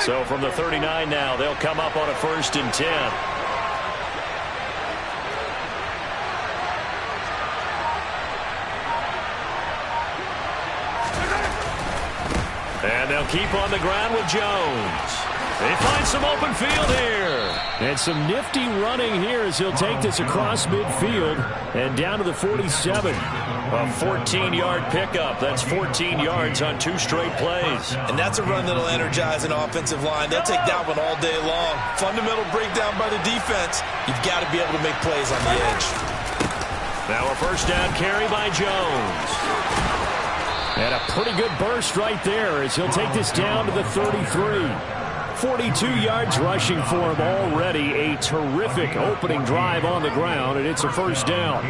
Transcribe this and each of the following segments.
So from the 39 now, they'll come up on a 1st and 10. And they'll keep on the ground with Jones. They find some open field here. And some nifty running here as he'll take this across midfield and down to the 47. A 14-yard pickup. That's 14 yards on 2 straight plays. And that's a run that'll energize an offensive line. They'll take that one all day long. Fundamental breakdown by the defense. You've got to be able to make plays on the edge. Now a 1st down carry by Jones. And a pretty good burst right there as he'll take this down to the 33. 42 yards rushing for him already. A terrific opening drive on the ground, and it's a 1st down.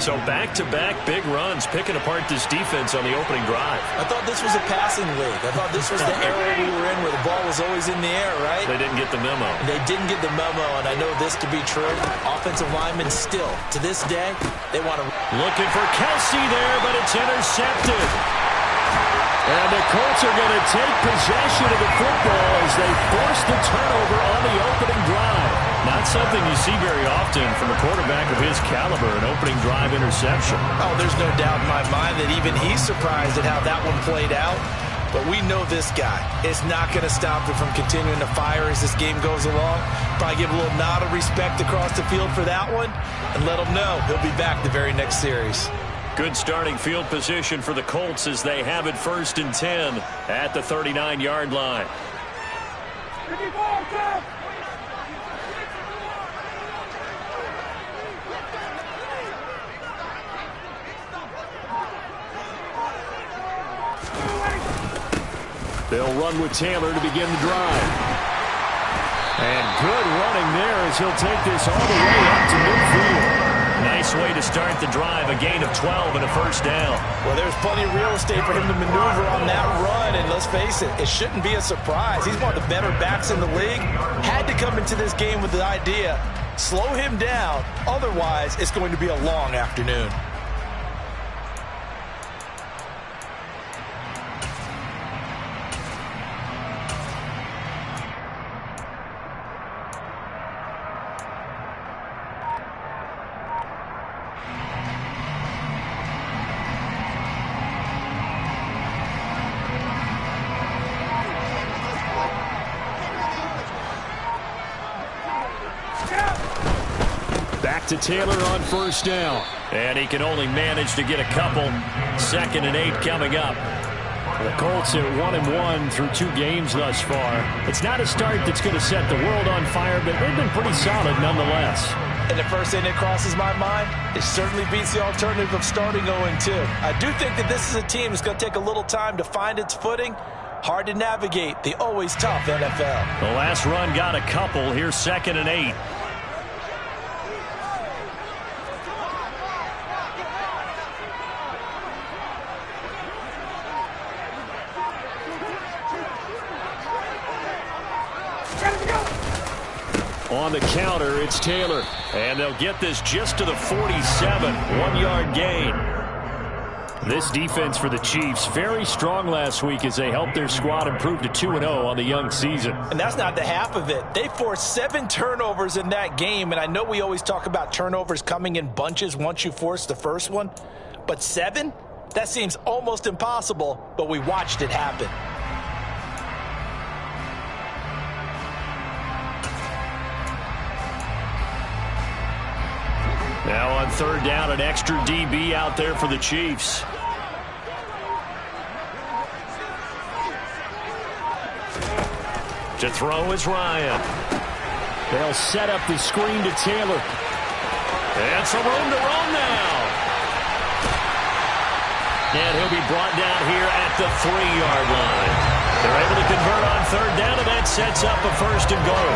So back-to-back big runs, picking apart this defense on the opening drive. I thought this was a passing league. I thought this was the era we were in where the ball was always in the air, right? They didn't get the memo. They didn't get the memo, and I know this to be true. Offensive linemen still, to this day, they want to... Looking for Kelsey there, but it's intercepted. And the Colts are going to take possession of the football as they force the turnover on the opening drive. Not something you see very often from a quarterback of his caliber, an opening drive interception. Oh, there's no doubt in my mind that even he's surprised at how that one played out. But we know this guy is not going to stop him from continuing to fire as this game goes along. Probably give a little nod of respect across the field for that one and let him know he'll be back the very next series. Good starting field position for the Colts as they have it 1st and 10 at the 39-yard line. They'll run with Taylor to begin the drive. And good running there as he'll take this all the way up to midfield. Nice way to start the drive, a gain of 12 and a 1st down. Well, there's plenty of real estate for him to maneuver on that run, and let's face it, it shouldn't be a surprise. He's one of the better backs in the league. Had to come into this game with the idea, slow him down, otherwise it's going to be a long afternoon. To Taylor on 1st down. And he can only manage to get a couple. 2nd and 8 coming up. The Colts at 1-1 through 2 games thus far. It's not a start that's going to set the world on fire, but they've been pretty solid nonetheless. And the first thing that crosses my mind, it certainly beats the alternative of starting 0-2. I do think that this is a team that's going to take a little time to find its footing. Hard to navigate the always tough NFL. The last run got a couple. Here's 2nd and 8. On the counter, it's Taylor. And they'll get this just to the 47. 1-yard gain. This defense for the Chiefs, very strong last week as they helped their squad improve to 2-0 on the young season. And that's not the half of it. They forced 7 turnovers in that game, and I know we always talk about turnovers coming in bunches once you force the first one. But 7? That seems almost impossible, but we watched it happen. Now on 3rd down, an extra DB out there for the Chiefs. To throw is Ryan. They'll set up the screen to Taylor. And some room to run now. And he'll be brought down here at the 3-yard line. They're able to convert on 3rd down, and that sets up a 1st and goal.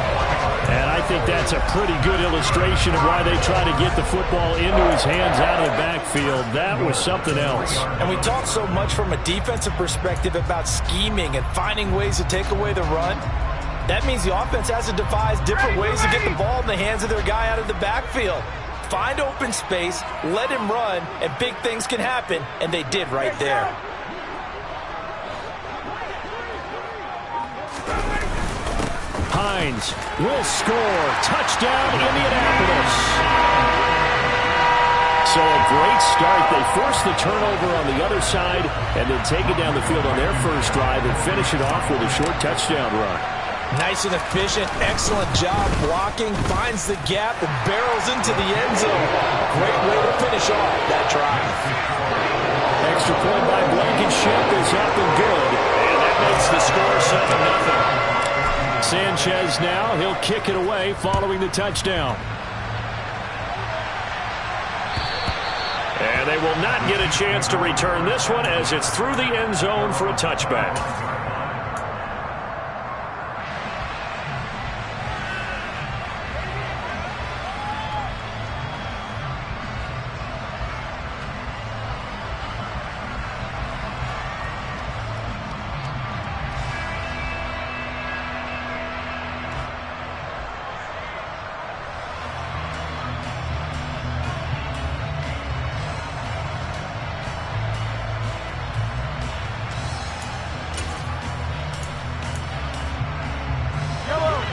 And I think that's a pretty good illustration of why they try to get the football into his hands out of the backfield. That was something else. And we talk so much from a defensive perspective about scheming and finding ways to take away the run. That means the offense has to devise different ways to get the ball in the hands of their guy out of the backfield. Find open space, let him run, and big things can happen, and they did right there. Hines will score. Touchdown, Indianapolis. So a great start. They force the turnover on the other side and then take it down the field on their first drive and finish it off with a short touchdown run. Nice and efficient. Excellent job blocking. Finds the gap and barrels into the end zone. Great way to finish off that drive. Extra point by Blankenship is up and good. And that makes the score 7-0. Sanchez now. He'll kick it away following the touchdown. And they will not get a chance to return this one as it's through the end zone for a touchback.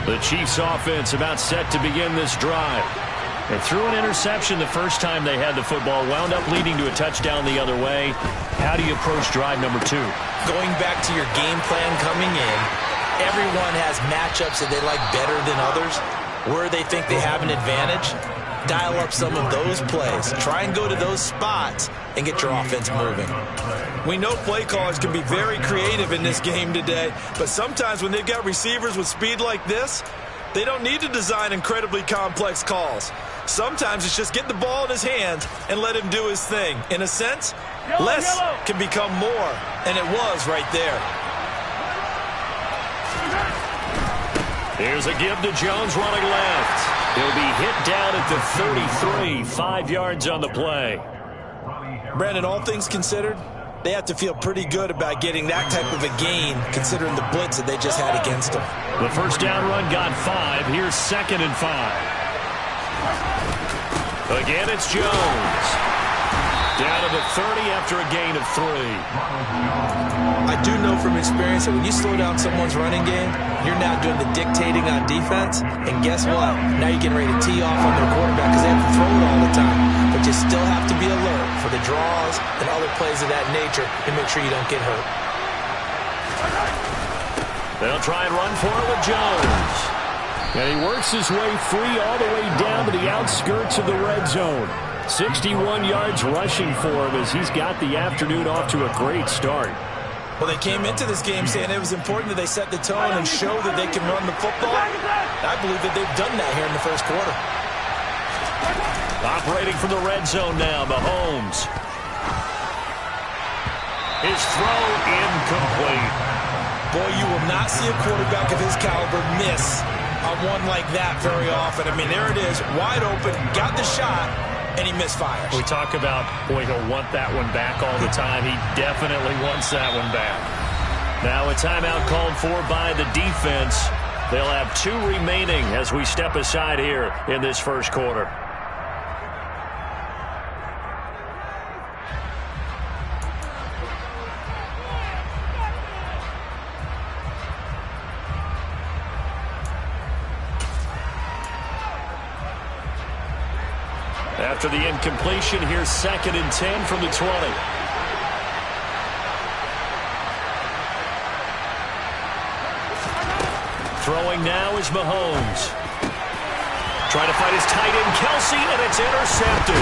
The Chiefs offense about set to begin this drive. They threw an interception the first time they had the football, wound up leading to a touchdown the other way. How do you approach drive number 2? Going back to your game plan coming in, everyone has matchups that they like better than others. Where they think they have an advantage, dial up some of those plays. Try and go to those spots and get your offense moving. We know play callers can be very creative in this game today, but sometimes when they've got receivers with speed like this, they don't need to design incredibly complex calls. Sometimes it's just get the ball in his hands and let him do his thing. In a sense, less can become more, and it was right there. Here's a give to Jones running left. He'll be hit down at the 33, 5 yards on the play. Brandon, all things considered, they have to feel pretty good about getting that type of a gain considering the blitz that they just had against them. The first down run got 5. Here's 2nd and 5. Again, it's Jones. Down to the 30 after a gain of 3. I do know from experience that when you slow down someone's running game, you're now doing the dictating on defense. And guess what? Now you're getting ready to tee off on their quarterback because they have to throw it all the time. But you still have to be alert for the draws and other plays of that nature and make sure you don't get hurt. They'll try and run for it with Jones. And he works his way free all the way down to the outskirts of the red zone. 61 yards rushing for him as he's got the afternoon off to a great start. Well, they came into this game saying it was important that they set the tone and show that they can run the football. I believe that they've done that here in the first quarter. Operating from the red zone now, Mahomes. His throw incomplete. Boy, you will not see a quarterback of his caliber miss on one like that very often. I mean, there it is, wide open, got the shot, and he misfires. We talk about, boy, he'll want that one back all the time. He definitely wants that one back. Now a timeout called for by the defense. They'll have 2 remaining as we step aside here in this first quarter. After the incompletion, here's 2nd and 10 from the 20. Throwing now is Mahomes. Trying to fight his tight end, Kelsey, and it's intercepted.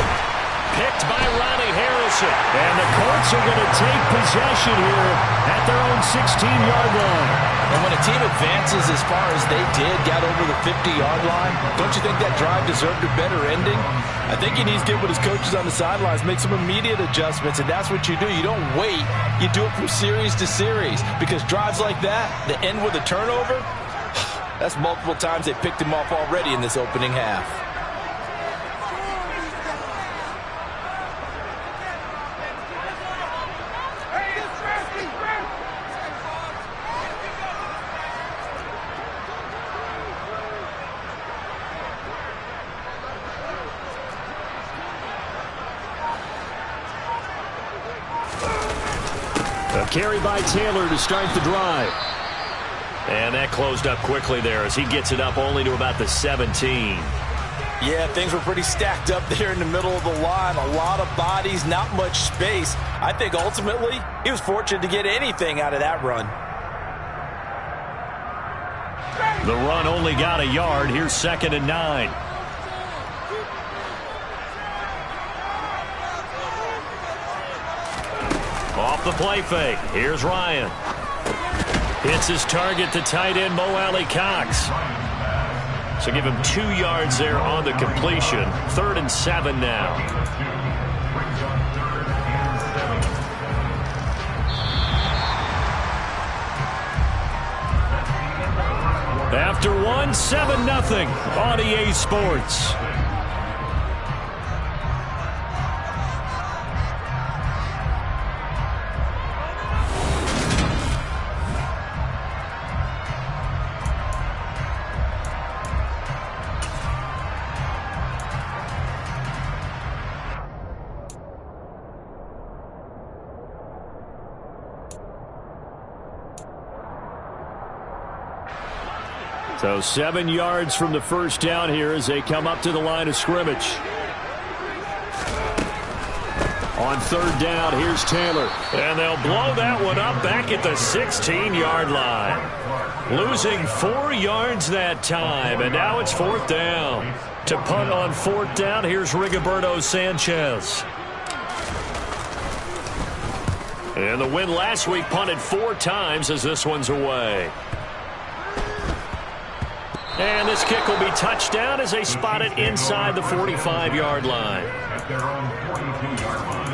Picked by Ronnie Harrison. And the Colts are going to take possession here at their own 16-yard line. And when a team advances as far as they did, got over the 50-yard line, don't you think that drive deserved a better ending? I think he needs to get with his coaches on the sidelines, make some immediate adjustments, and that's what you do. You don't wait. You do it from series to series because drives like that end with a turnover, that's multiple times they picked him off already in this opening half. A carry by Taylor to start the drive. And that closed up quickly there as he gets it up only to about the 17. Yeah, things were pretty stacked up there in the middle of the line. A lot of bodies, not much space. I think ultimately he was fortunate to get anything out of that run. The run only got a yard. Here's 2nd and 9. Off the play fake. Here's Ryan. Hits his target, the tight end, Mo Alley-Cox. So give him 2 yards there on the completion. 3rd and 7 now. After 1, 7-0 on EA Sports. So 7 yards from the first down here as they come up to the line of scrimmage. On 3rd down, here's Taylor. And they'll blow that one up back at the 16-yard line. Losing 4 yards that time, and now it's 4th down. To punt on 4th down, here's Rigoberto Sanchez. And the win last week punted 4 times as this one's away. And this kick will be touchdown as they spot it inside the 45-yard line. At their own 42-yard line.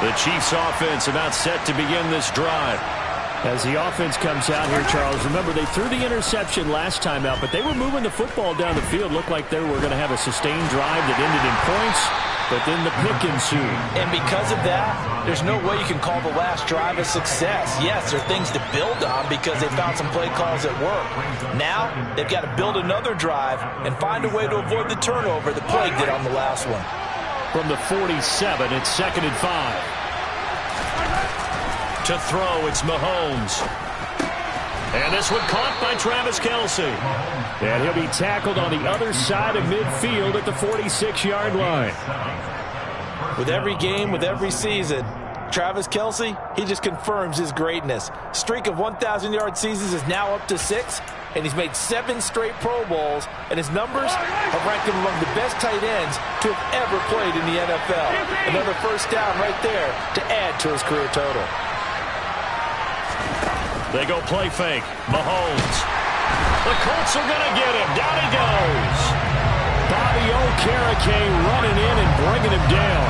The Chiefs offense about set to begin this drive. As the offense comes out here, Charles, remember they threw the interception last time out, but they were moving the football down the field. Looked like they were going to have a sustained drive that ended in points, but then the pick ensued. And because of that, there's no way you can call the last drive a success. Yes, there are things to build on because they found some play calls that work. Now, they've got to build another drive and find a way to avoid the turnover the plague did on the last one. From the 47, it's 2nd and 5. To throw, it's Mahomes. And this one caught by Travis Kelce. And he'll be tackled on the other side of midfield at the 46-yard line. With every game, with every season, Travis Kelce, he just confirms his greatness. Streak of 1,000-yard seasons is now up to 6, and he's made 7 straight Pro Bowls, and his numbers have ranked him among the best tight ends to have ever played in the NFL. Another first down right there to add to his career total. They go play fake. Mahomes. The Colts are going to get him. Down he goes. Bobby Okereke running in and bringing him down.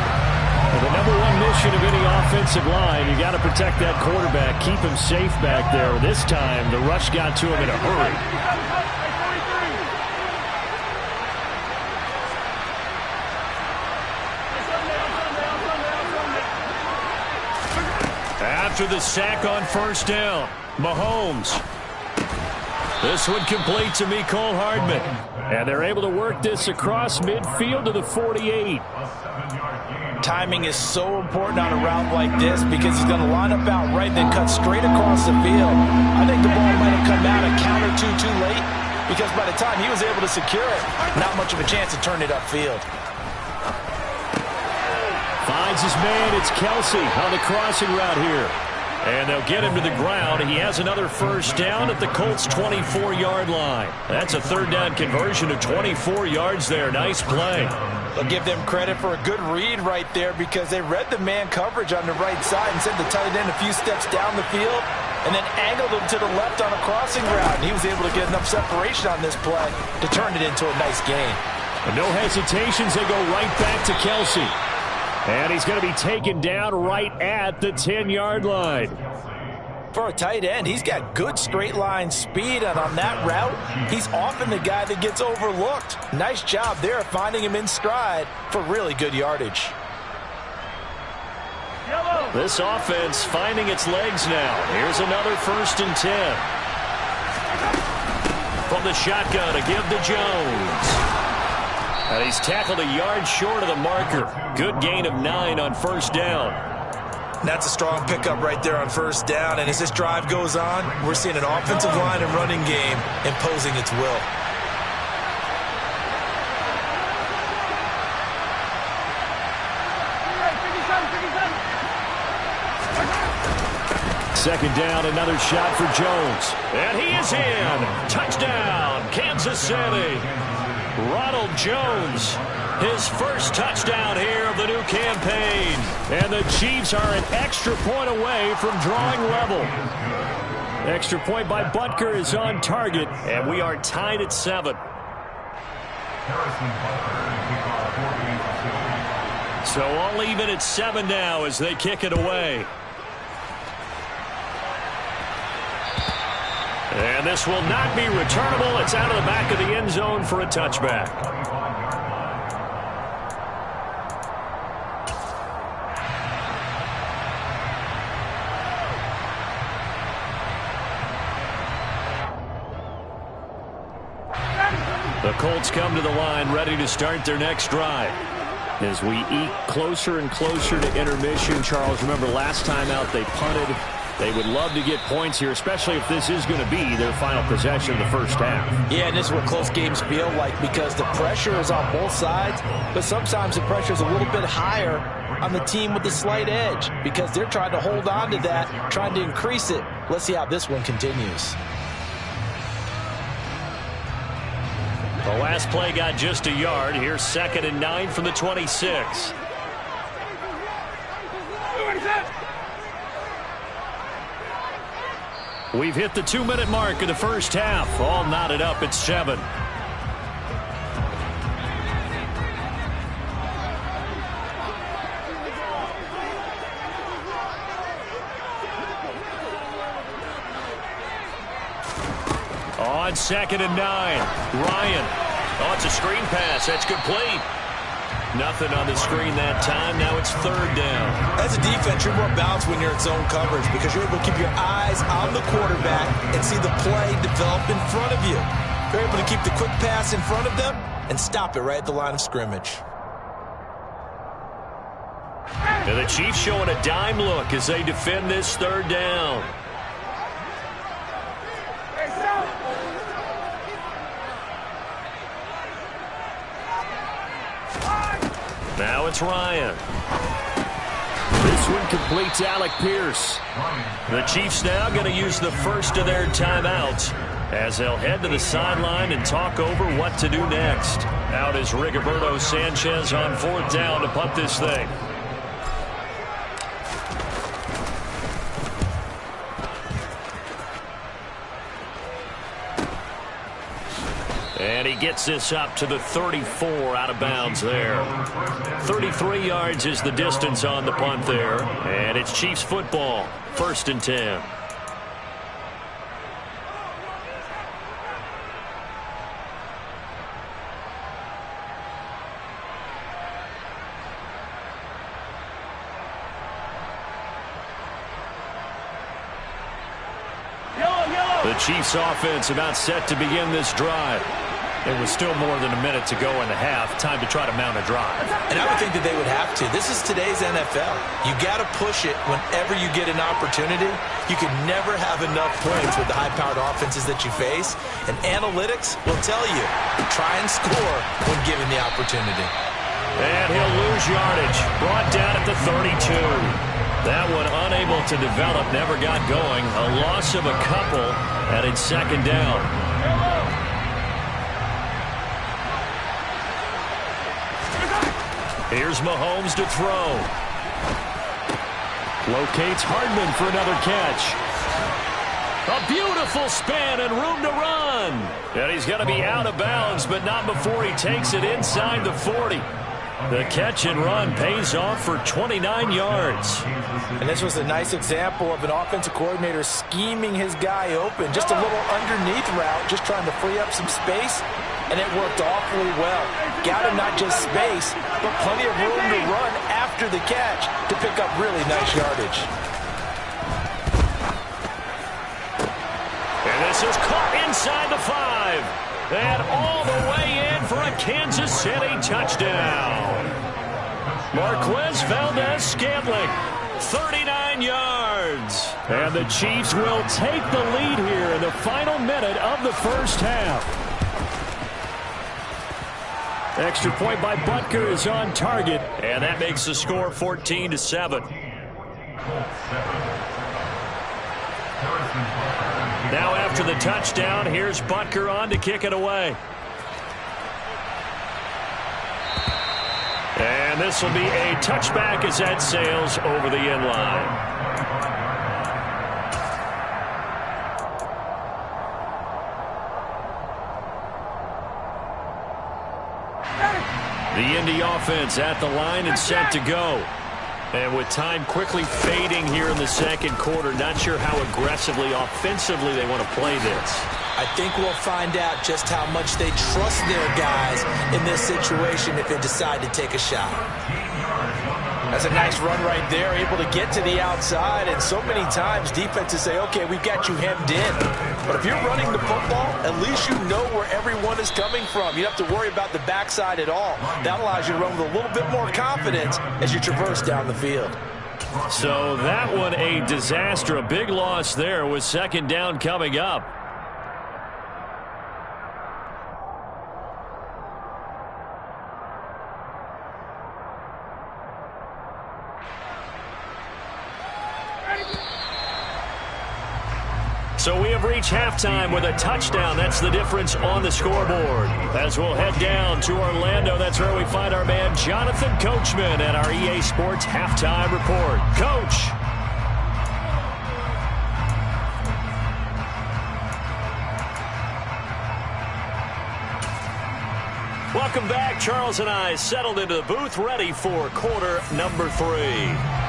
Well, the number 1 mission of any offensive line, you got to protect that quarterback, keep him safe back there. This time, the rush got to him in a hurry. After the sack on first down, Mahomes. This one complete to Mecole Hardman. And they're able to work this across midfield to the 48. Timing is so important on a route like this because he's going to line up out right, then cut straight across the field. I think the ball might have come out a count or two too late because by the time he was able to secure it, not much of a chance to turn it upfield. Finds his man. It's Kelce on the crossing route here. And they'll get him to the ground. He has another first down at the Colts' 24-yard line. That's a 3rd down conversion of 24 yards there. Nice play. They'll give them credit for a good read right there because they read the man coverage on the right side and sent the tight end a few steps down the field and then angled him to the left on a crossing route. And he was able to get enough separation on this play to turn it into a nice gain. And no hesitations. They go right back to Kelce. And he's going to be taken down right at the 10-yard line. For a tight end, he's got good straight line speed, and on that route, he's often the guy that gets overlooked. Nice job there finding him in stride for really good yardage. Yellow. This offense finding its legs now. Here's another 1st and 10. From the shotgun, a give to Jones. And he's tackled a yard short of the marker. Good gain of 9 on 1st down. That's a strong pickup right there on 1st down. And as this drive goes on, we're seeing an offensive line and running game imposing its will. Second down, another shot for Jones. And he is in. Touchdown, Kansas City. Ronald Jones, his first touchdown here of the new campaign. And the Chiefs are an extra point away from drawing level. Extra point by Butker is on target, and we are tied at 7. So all even at 7 now as they kick it away. And this will not be returnable. It's out of the back of the end zone for a touchback. The Colts come to the line ready to start their next drive. As we eke closer and closer to intermission, Charles, remember last time out they punted. They would love to get points here, especially if this is going to be their final possession of the first half. Yeah, and this is what close games feel like because the pressure is on both sides, but sometimes the pressure is a little bit higher on the team with the slight edge because they're trying to hold on to that, trying to increase it. Let's see how this one continues. The last play got just a yard. Here's 2nd and 9 from the 26. We've hit the 2-minute mark of the first half. All knotted up at 7. On 2nd and 9. Ryan. Oh, it's a screen pass. That's complete. Nothing on the screen that time. Now it's 3rd down. As a defense, you're more balanced when you're in zone coverage because you're able to keep your eyes on the quarterback and see the play develop in front of you. You're able to keep the quick pass in front of them and stop it right at the line of scrimmage. And the Chiefs showing a dime look as they defend this 3rd down. Now it's Ryan. This one completes Alec Pierce. The Chiefs now going to use the first of their timeouts as they'll head to the sideline and talk over what to do next. Out is Rigoberto Sanchez on 4th down to punt this thing. And he gets this up to the 34 out of bounds there. 33 yards is the distance on the punt there. And it's Chiefs football. 1st and 10. The Chiefs offense about set to begin this drive. There was still more than a minute to go in the half. Time to try to mount a drive. And I would think that they would have to. This is today's NFL. You got to push it whenever you get an opportunity. You can never have enough points with the high-powered offenses that you face. And analytics will tell you, try and score when given the opportunity. And he'll lose yardage. Brought down at the 32. That one unable to develop, never got going. A loss of a couple, and it's 2nd down. Here's Mahomes to throw. Locates Hardman for another catch. A beautiful span and room to run. And he's going to be out of bounds, but not before he takes it inside the 40. The catch and run pays off for 29 yards. And this was a nice example of an offensive coordinator scheming his guy open. Just a little underneath route, just trying to free up some space, and it worked awfully well. Got him not just space, but plenty of room to run after the catch to pick up really nice yardage. And this is caught inside the 5. And all the way in for a Kansas City touchdown. Marquez Valdez-Scantling, 39 yards. And the Chiefs will take the lead here in the final minute of the first half. Extra point by Butker is on target, and that makes the score 14-7. Now after the touchdown, here's Butker on to kick it away. And this will be a touchback as that sails over the end line. The Indy offense at the line and set to go. And with time quickly fading here in the second quarter, not sure how aggressively, offensively they want to play this. I think we'll find out just how much they trust their guys in this situation if they decide to take a shot. That's a nice run right there, able to get to the outside. And so many times defenses say, okay, we've got you hemmed in. But if you're running the football, at least you know where everyone is coming from. You don't have to worry about the backside at all. That allows you to run with a little bit more confidence as you traverse down the field. So that one a disaster, a big loss there with second down coming up. So we have reached halftime with a touchdown. That's the difference on the scoreboard. As we'll head down to Orlando, that's where we find our man Jonathan Coachman at our EA Sports Halftime Report. Coach. Welcome back. Charles and I settled into the booth, ready for quarter number 3.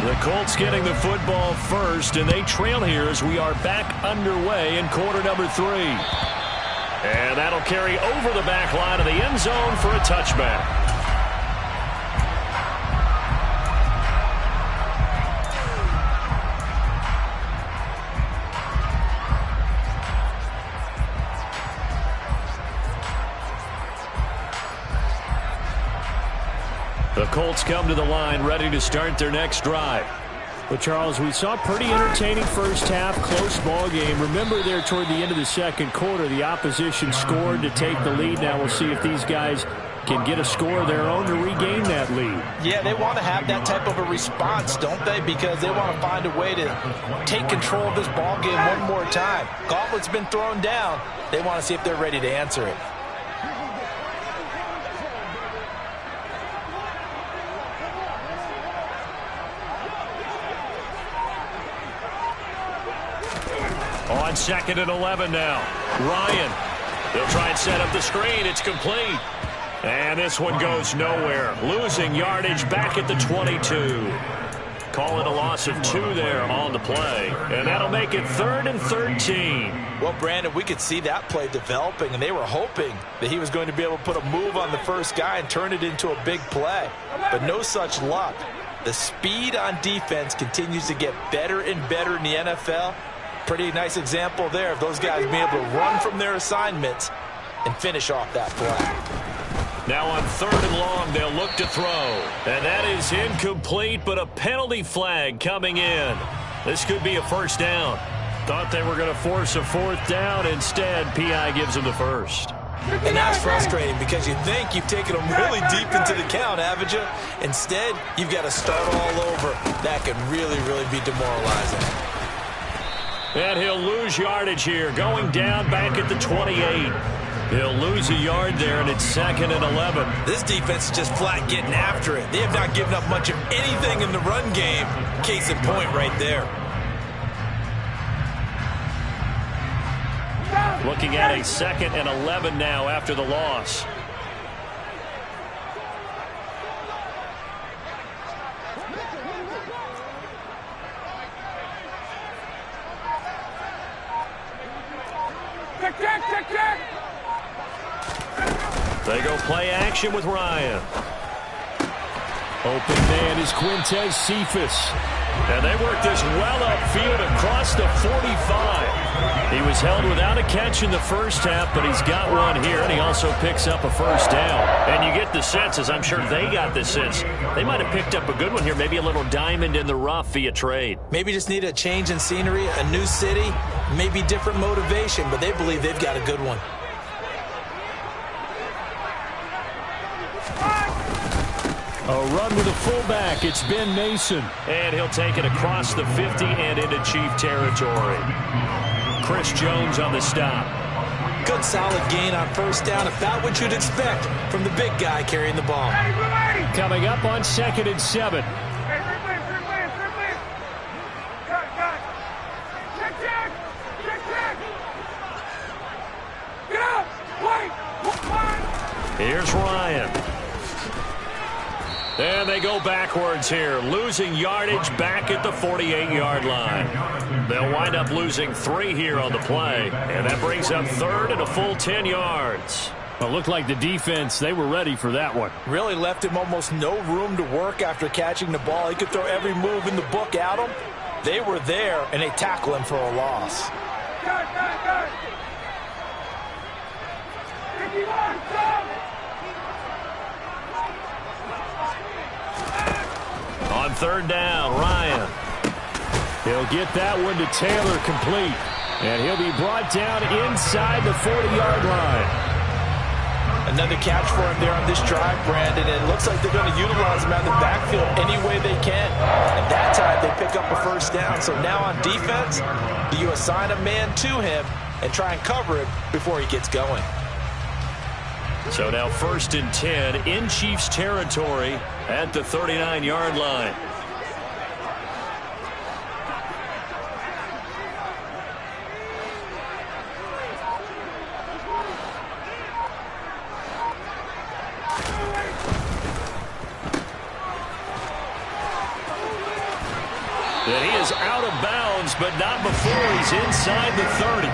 The Colts getting the football first, and they trail here as we are back underway in quarter number 3. And that'll carry over the back line of the end zone for a touchback. The Colts come to the line ready to start their next drive. But, Charles, we saw a pretty entertaining first half, close ball game. Remember there toward the end of the second quarter, the opposition scored to take the lead. Now we'll see if these guys can get a score of their own to regain that lead. Yeah, they want to have that type of a response, don't they? Because they want to find a way to take control of this ball game one more time. Gauntlet's been thrown down. They want to see if they're ready to answer it. On 2nd and 11 now. Ryan. They'll try and set up the screen. It's complete. And this one goes nowhere. Losing yardage back at the 22. Call it a loss of 2 there on the play. And that'll make it 3rd and 13. Well, Brandon, we could see that play developing, and they were hoping that he was going to be able to put a move on the first guy and turn it into a big play. But no such luck. The speed on defense continues to get better and better in the NFL. Pretty nice example there of those guys being able to run from their assignments and finish off that play. Now on 3rd and long, they'll look to throw. And that is incomplete, but a penalty flag coming in. This could be a first down. Thought they were going to force a 4th down. Instead, P.I. gives them the first. And that's frustrating because you think you've taken them really deep into the count, haven't you? Instead, you've got to start all over. That can really, really be demoralizing. And he'll lose yardage here, going down back at the 28. He'll lose a yard there, and it's 2nd and 11. This defense is just flat getting after it. They have not given up much of anything in the run game. Case in point right there. Looking at a 2nd and 11 now after the loss. They go play action with Ryan. Open man is Quintez Cephus. And they work this well upfield across the 45. He was held without a catch in the first half, but he's got one here, and he also picks up a first down. And you get the sense, as I'm sure they got the sense, they might have picked up a good one here, maybe a little diamond in the rough via trade. Maybe just need a change in scenery, a new city, maybe different motivation, but they believe they've got a good one. A run with a fullback. It's Ben Mason. And he'll take it across the 50 and into Chief territory. Chris Jones on the stop. Good solid gain on first down, about what you'd expect from the big guy carrying the ball. Coming up on 2nd and 7. Here's Ryan. And they go backwards here, losing yardage back at the 48-yard line. They'll wind up losing 3 here on the play, and that brings up 3rd and a full 10 yards. Well, looked like the defense, they were ready for that one. Really left him almost no room to work after catching the ball. He could throw every move in the book at him. They were there, and they tackle him for a loss. On 3rd down, Ryan. He'll get that one to Taylor complete. And he'll be brought down inside the 40-yard line. Another catch for him there on this drive, Brandon. And it looks like they're going to utilize him out of the backfield any way they can. At that time, they pick up a first down. So now on defense, do you assign a man to him and try and cover him before he gets going? So now 1st and 10 in Chiefs territory at the 39-yard line. And he is out of bounds, but not before he's inside the 30.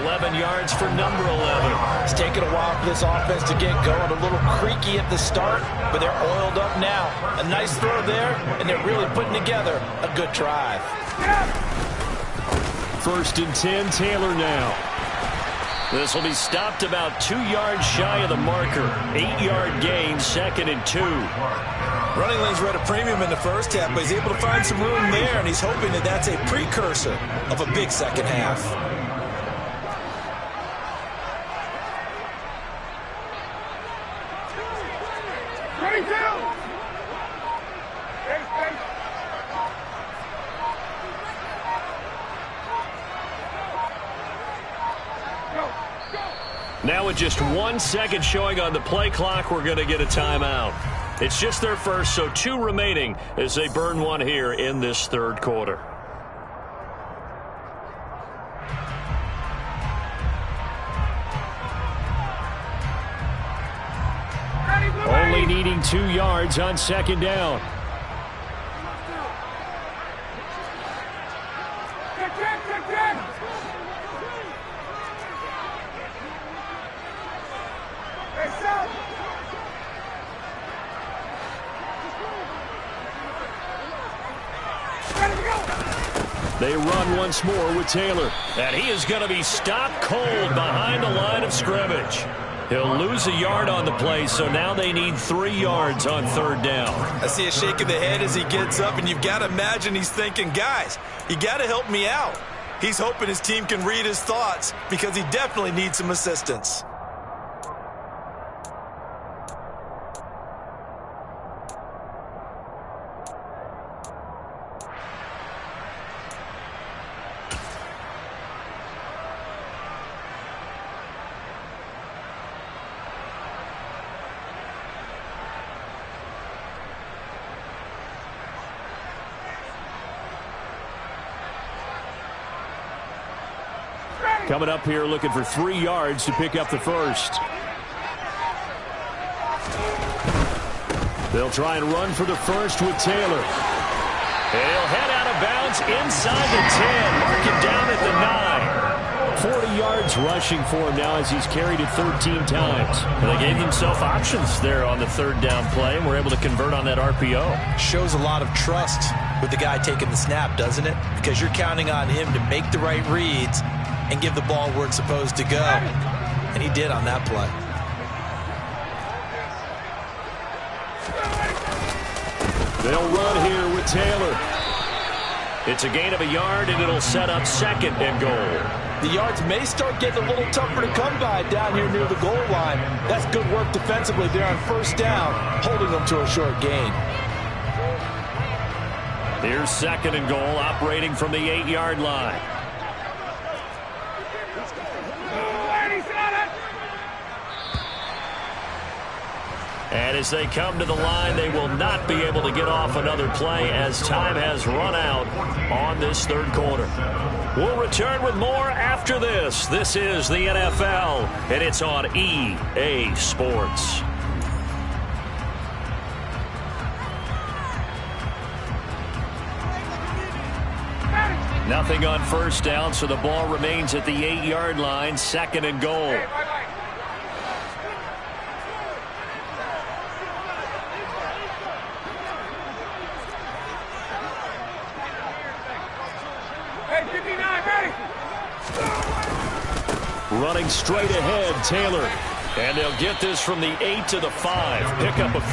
11 yards for number 11. It's taken a while for this offense to get going. A little creaky at the start, but they're oiled up now. A nice throw there, and they're really putting together a good drive. 1st and 10, Taylor now. This will be stopped about 2 yards shy of the marker. 8-yard gain, 2nd and 2. Running lanes were at a premium in the first half, but he's able to find some room there, and he's hoping that that's a precursor of a big second half. Now with just 1 second showing on the play clock, we're going to get a timeout. It's just their first, so 2 remaining as they burn one here in this 3rd quarter. Only needing 2 yards on 2nd down. They run once more with Taylor. And he is going to be stopped cold behind the line of scrimmage. He'll lose a yard on the play, so now they need 3 yards on 3rd down. I see a shake of the head as he gets up, and you've got to imagine he's thinking, guys, you got to help me out. He's hoping his team can read his thoughts because he definitely needs some assistance. coming up here looking for 3 yards to pick up the first. They'll try and run for the first with Taylor. He'll head out of bounds inside the 10. Mark him down at the 9. 40 yards rushing for him now as he's carried it 13 times. Well, they gave themselves options there on the third down play and were able to convert on that RPO. Shows a lot of trust with the guy taking the snap, doesn't it? Because you're counting on him to make the right reads and give the ball where it's supposed to go. And he did on that play. They'll run here with Taylor. It's a gain of a yard, and it'll set up 2nd and goal. The yards may start getting a little tougher to come by down here near the goal line. That's good work defensively there on 1st down, holding them to a short gain. Here's 2nd and goal, operating from the 8-yard line. And as they come to the line, they will not be able to get off another play as time has run out on this 3rd quarter. We'll return with more after this. This is the NFL, and it's on EA Sports. Nothing on 1st down, so the ball remains at the 8-yard line, 2nd and goal. Running straight ahead, Taylor. And they'll get this from the 8 to the 5. Pickup of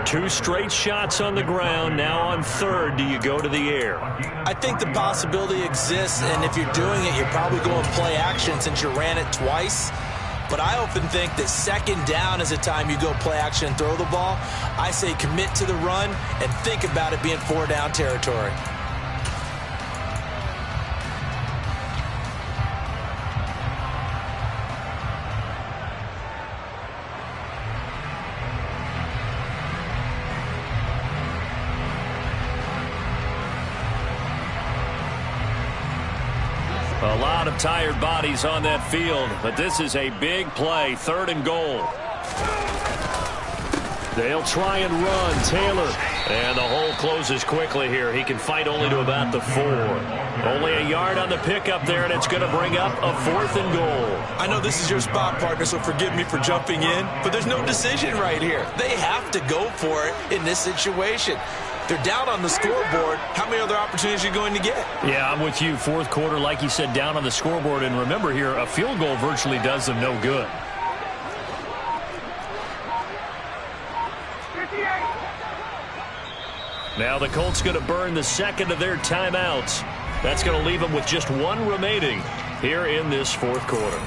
3. 2 straight shots on the ground. Now on 3rd, do you go to the air? I think the possibility exists, and if you're doing it, you're probably going play action since you ran it twice. But I often think that 2nd down is a time you go play action and throw the ball. I say commit to the run and think about it being 4-down territory. A lot of tired bodies on that field, but this is a big play, 3rd and goal. They'll try and run, Taylor. And the hole closes quickly here. He can fight only to about the 4. Only a yard on the pickup there, and it's going to bring up a 4th and goal. I know this is your spot, partner, so forgive me for jumping in, but there's no decision right here. They have to go for it in this situation. They're down on the scoreboard. How many other opportunities are you going to get? Yeah, I'm with you. 4th quarter, like you said, down on the scoreboard. And remember here, a field goal virtually does them no good. Now the Colts going to burn the 2nd of their timeouts. That's going to leave them with just 1 remaining here in this 4th quarter.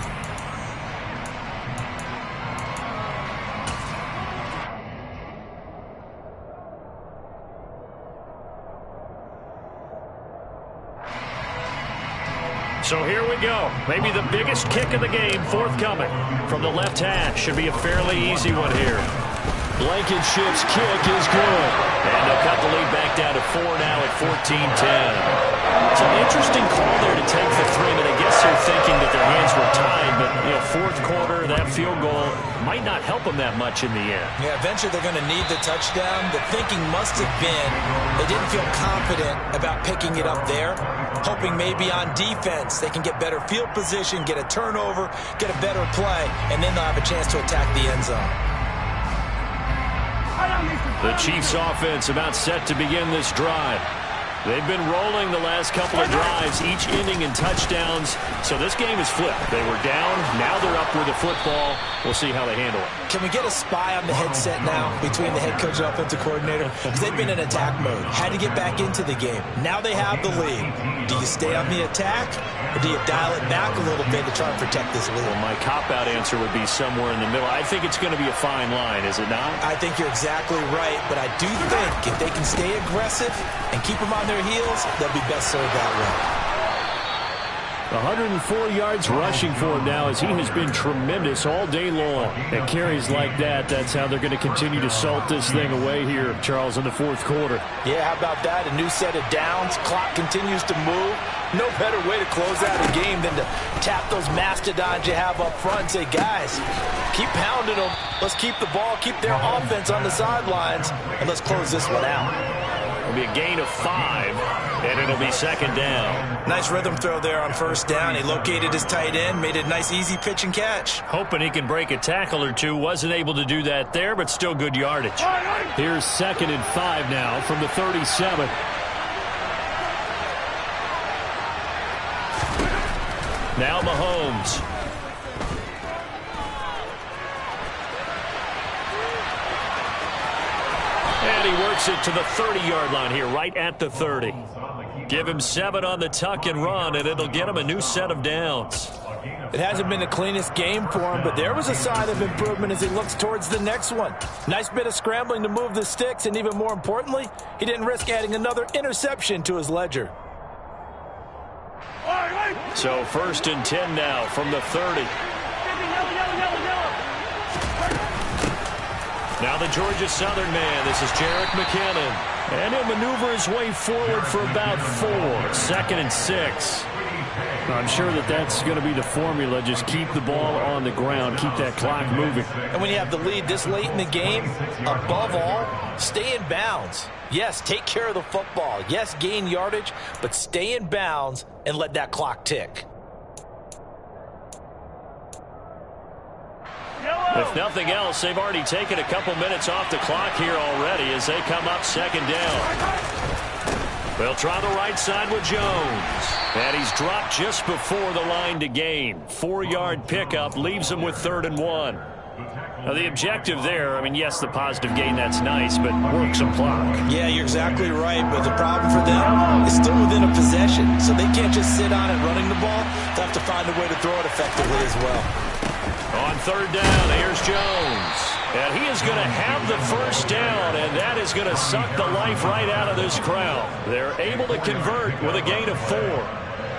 So here we go. Maybe the biggest kick of the game forthcoming from the left hash. Should be a fairly easy one here. Blankenship's kick is good. And they'll cut the lead back down to 4 now at 14-10. It's an interesting call there to take the 3. I mean, I guess they're thinking that their hands were tied, but, 4th quarter, that field goal might not help them that much in the end. Yeah, eventually they're going to need the touchdown. The thinking must have been they didn't feel confident about picking it up there, hoping maybe on defense they can get better field position, get a turnover, get a better play, and then they'll have a chance to attack the end zone. The Chiefs offense about set to begin this drive. They've been rolling the last couple of drives, each ending in touchdowns. So this game is flipped. They were down. Now they're up with the football. We'll see how they handle it. Can we get a spy on the headset now between the head coach and offensive coordinator? Because they've been in attack mode. Had to get back into the game. Now they have the lead. Do you stay on the attack, or do you dial it back a little bit to try and protect this lead? Well, my cop-out answer would be somewhere in the middle. I think it's going to be a fine line, is it not? I think you're exactly right, but I do think if they can stay aggressive and keep them on their heels, they'll be best served that way. 104 yards rushing for him now as he has been tremendous all day long. At carries like that, that's how they're going to continue to salt this thing away here, Charles, in the fourth quarter. Yeah, how about that? A new set of downs. Clock continues to move. No better way to close out a game than to tap those mastodons you have up front and say, guys, keep pounding them. Let's keep the ball, keep their offense on the sidelines, and let's close this one out. It'll be a gain of 5, and it'll be second down. Nice rhythm throw there on first down. He located his tight end, made it a nice, easy pitch and catch. Hoping he can break a tackle or two. Wasn't able to do that there, but still good yardage. Here's 2nd and 5 now from the 37. Now Mahomes. And he works it to the 30-yard line here, right at the 30. Give him 7 on the tuck and run, and it'll get him a new set of downs. It hasn't been the cleanest game for him, but there was a sign of improvement as he looks towards the next one. Nice bit of scrambling to move the sticks, and even more importantly, he didn't risk adding another interception to his ledger. So 1st and 10 now from the 30. Now the Georgia Southern man. This is Jerick McKinnon. And he'll maneuver his way forward for about 4. 2nd and 6. I'm sure that's going to be the formula. Just keep the ball on the ground. Keep that clock moving. And when you have the lead this late in the game, above all, stay in bounds. Yes, take care of the football. Yes, gain yardage, but stay in bounds and let that clock tick. If nothing else, they've already taken a couple minutes off the clock here already as they come up 2nd down. They'll try the right side with Jones. And he's dropped just before the line to gain. 4-yard pickup leaves him with 3rd and 1. Now the objective there, I mean, yes, the positive gain, that's nice, but work some clock. Yeah, you're exactly right, but the problem for them is still within a possession, so they can't just sit on it running the ball. They'll have to find a way to throw it effectively as well. On 3rd down, here's Jones. And he is going to have the 1st down, and that is going to suck the life right out of this crowd. They're able to convert with a gain of 4.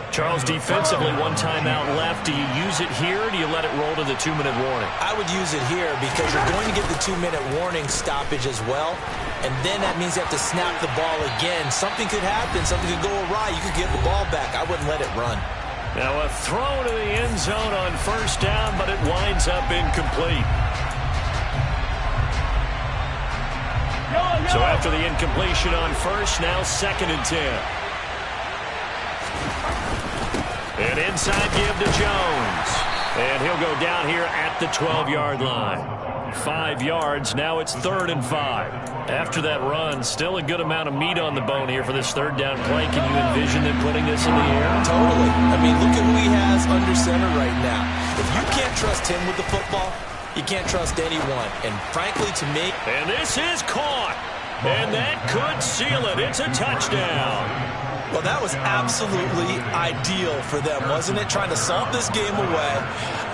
Charles, defensively, 1 timeout left. Do you use it here, or do you let it roll to the 2-minute warning? I would use it here because you're going to get the 2-minute warning stoppage as well. And then that means you have to snap the ball again. Something could happen. Something could go awry. You could get the ball back. I wouldn't let it run. Now a throw to the end zone on 1st down, but it winds up incomplete. So after the incompletion on 1st, now 2nd and 10. And inside give to Jones. And he'll go down here at the 12-yard line. 5 yards. Now it's 3rd and 5. After that run, still a good amount of meat on the bone here for this 3rd down play. Can you envision them putting this in the air? Totally. I mean, look at who he has under center right now. If you can't trust him with the football, you can't trust anyone. And frankly, to me... And this is caught. And that could seal it. It's a touchdown. Well, that was absolutely ideal for them, wasn't it? Trying to salt this game away.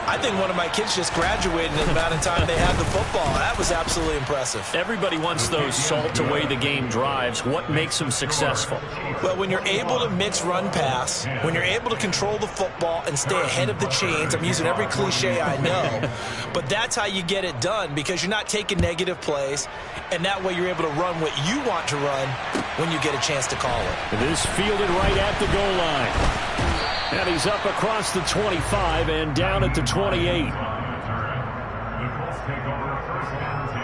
I think one of my kids just graduated in the amount of time they had the football. That was absolutely impressive. Everybody wants those salt away the game drives. What makes them successful? Well, when you're able to mix run pass, when you're able to control the football and stay ahead of the chains, I'm using every cliche I know, but that's how you get it done because you're not taking negative plays, and that way you're able to run what you want to run when you get a chance to call it. It is fielded right at the goal line. And he's up across the 25 and down at the 28. The Colts take over 1st and 10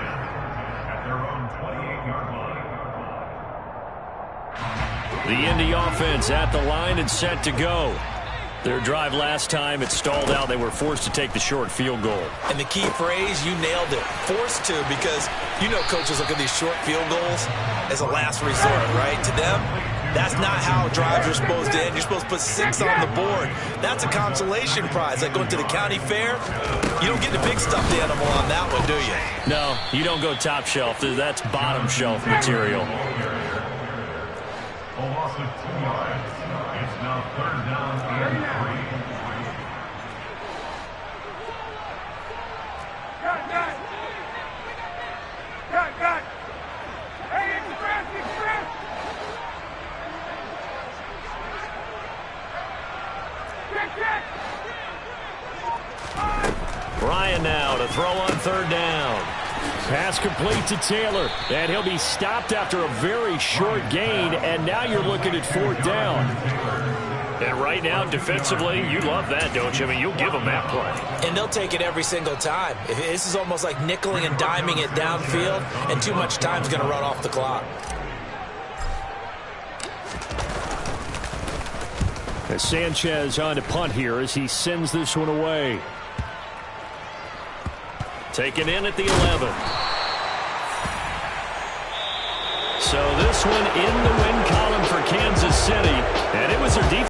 at their own 28-yard line. The Indy offense at the line and set to go. Their drive last time, it stalled out. They were forced to take the short field goal. And the key phrase, you nailed it. Forced to, because you know coaches look at these short field goals as a last resort, right? To them, that's not how drives are supposed to end. You're supposed to put 6 on the board. That's a consolation prize. Like going to the county fair, you don't get the big stuffed animal on that one, do you? No, you don't go top shelf. That's bottom shelf material. A loss of 2 yards. It's now 3rd down and 3. throw on third down. Pass complete to Taylor, and he'll be stopped after a very short gain, and now you're looking at fourth down. And right now, defensively, you love that, don't you? I mean, you'll give them that play. And they'll take it every single time. This is almost like nickeling and diming it downfield, and too much time's going to run off the clock. As Sanchez on to punt here as he sends this one away. Taken in at the 11. So this one in the win column for Kansas City, and it was their defense.